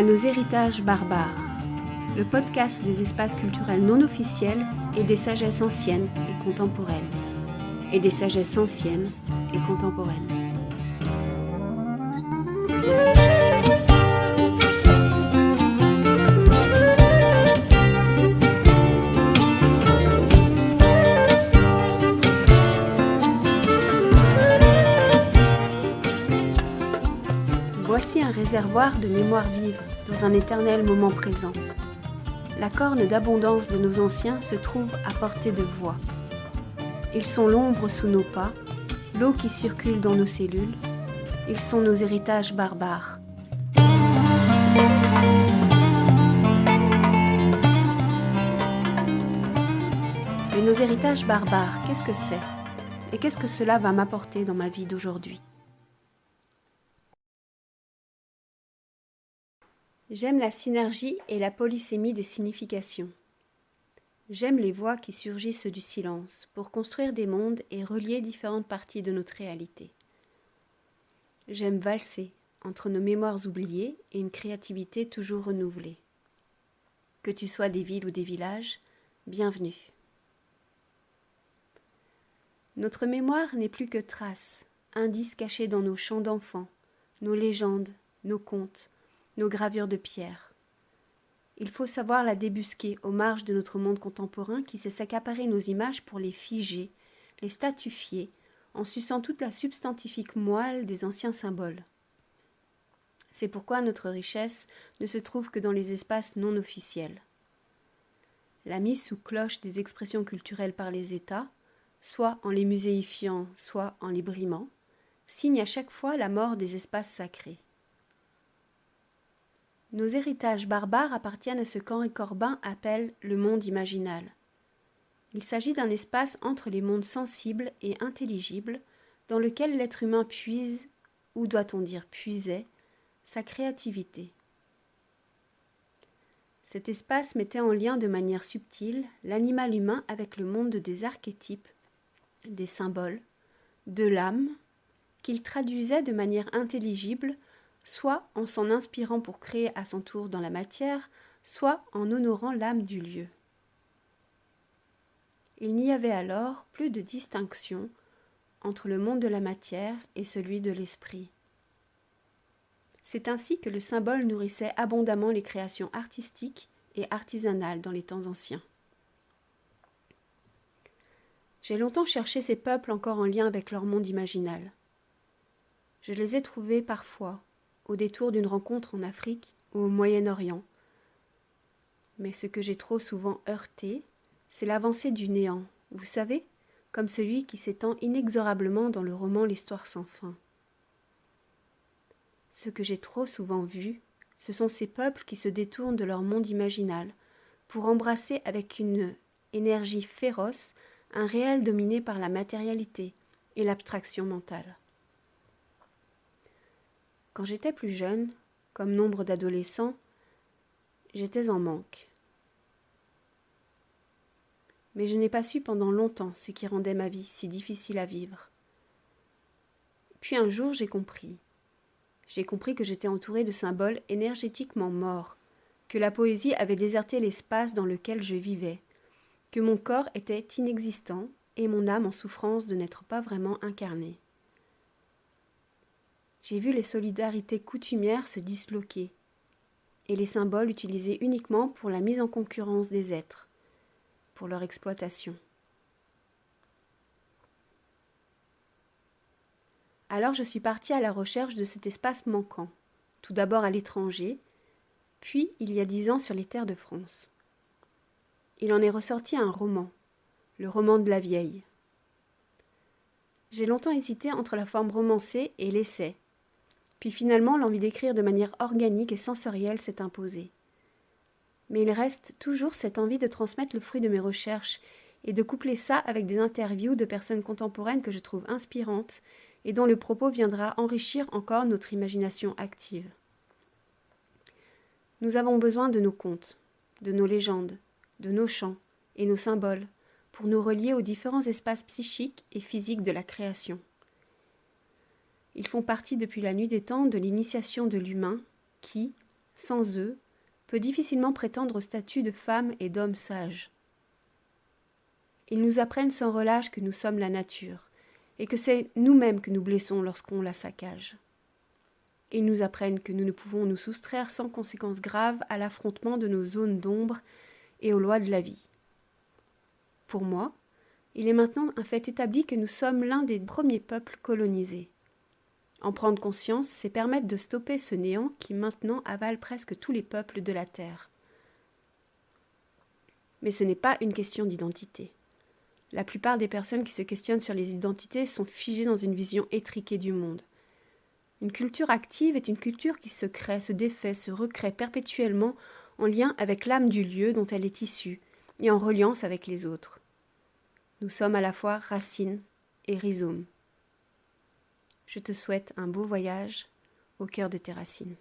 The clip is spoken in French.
à nos héritages barbares, le podcast des espaces culturels non officiels et des sagesses anciennes et contemporaines. Et des sagesses anciennes et contemporaines. Voici un réservoir de mémoire vive dans un éternel moment présent. La corne d'abondance de nos anciens se trouve à portée de voix. Ils sont l'ombre sous nos pas, l'eau qui circule dans nos cellules. Ils sont nos héritages barbares. Mais nos héritages barbares, qu'est-ce que c'est ? Et qu'est-ce que cela va m'apporter dans ma vie d'aujourd'hui ? J'aime la synergie et la polysémie des significations. J'aime les voix qui surgissent du silence pour construire des mondes et relier différentes parties de notre réalité. J'aime valser entre nos mémoires oubliées et une créativité toujours renouvelée. Que tu sois des villes ou des villages, bienvenue. Notre mémoire n'est plus que traces, indices cachés dans nos chants d'enfants, nos légendes, nos contes, nos gravures de pierre. Il faut savoir la débusquer aux marges de notre monde contemporain qui sait s'accaparer nos images pour les figer, les statufier, en suçant toute la substantifique moelle des anciens symboles. C'est pourquoi notre richesse ne se trouve que dans les espaces non officiels. La mise sous cloche des expressions culturelles par les États, soit en les muséifiant, soit en les brimant, signe à chaque fois la mort des espaces sacrés. Nos héritages barbares appartiennent à ce qu'Henri Corbin appelle le monde imaginal. Il s'agit d'un espace entre les mondes sensibles et intelligibles dans lequel l'être humain puise, ou doit-on dire puisait, sa créativité. Cet espace mettait en lien de manière subtile l'animal humain avec le monde des archétypes, des symboles, de l'âme, qu'il traduisait de manière intelligible soit en s'en inspirant pour créer à son tour dans la matière, soit en honorant l'âme du lieu. Il n'y avait alors plus de distinction entre le monde de la matière et celui de l'esprit. C'est ainsi que le symbole nourrissait abondamment les créations artistiques et artisanales dans les temps anciens. J'ai longtemps cherché ces peuples encore en lien avec leur monde imaginal. Je les ai trouvés parfois au détour d'une rencontre en Afrique ou au Moyen-Orient. Mais ce que j'ai trop souvent heurté, c'est l'avancée du néant, vous savez, comme celui qui s'étend inexorablement dans le roman L'Histoire sans fin. Ce que j'ai trop souvent vu, ce sont ces peuples qui se détournent de leur monde imaginal pour embrasser avec une énergie féroce un réel dominé par la matérialité et l'abstraction mentale. Quand j'étais plus jeune, comme nombre d'adolescents, j'étais en manque. Mais je n'ai pas su pendant longtemps ce qui rendait ma vie si difficile à vivre. Puis un jour, j'ai compris. J'ai compris que j'étais entourée de symboles énergétiquement morts, que la poésie avait déserté l'espace dans lequel je vivais, que mon corps était inexistant et mon âme en souffrance de n'être pas vraiment incarnée. J'ai vu les solidarités coutumières se disloquer et les symboles utilisés uniquement pour la mise en concurrence des êtres, pour leur exploitation. Alors je suis partie à la recherche de cet espace manquant, tout d'abord à l'étranger, puis il y a 10 ans sur les terres de France. Il en est ressorti un roman, le roman de la vieille. J'ai longtemps hésité entre la forme romancée et l'essai. Puis finalement, l'envie d'écrire de manière organique et sensorielle s'est imposée. Mais il reste toujours cette envie de transmettre le fruit de mes recherches et de coupler ça avec des interviews de personnes contemporaines que je trouve inspirantes et dont le propos viendra enrichir encore notre imagination active. Nous avons besoin de nos contes, de nos légendes, de nos chants et nos symboles pour nous relier aux différents espaces psychiques et physiques de la création. Ils font partie depuis la nuit des temps de l'initiation de l'humain qui, sans eux, peut difficilement prétendre au statut de femme et d'homme sage. Ils nous apprennent sans relâche que nous sommes la nature, et que c'est nous-mêmes que nous blessons lorsqu'on la saccage. Ils nous apprennent que nous ne pouvons nous soustraire sans conséquences graves à l'affrontement de nos zones d'ombre et aux lois de la vie. Pour moi, il est maintenant un fait établi que nous sommes l'un des premiers peuples colonisés. En prendre conscience, c'est permettre de stopper ce néant qui maintenant avale presque tous les peuples de la Terre. Mais ce n'est pas une question d'identité. La plupart des personnes qui se questionnent sur les identités sont figées dans une vision étriquée du monde. Une culture active est une culture qui se crée, se défait, se recrée perpétuellement en lien avec l'âme du lieu dont elle est issue et en reliance avec les autres. Nous sommes à la fois racines et rhizomes. Je te souhaite un beau voyage au cœur de tes racines.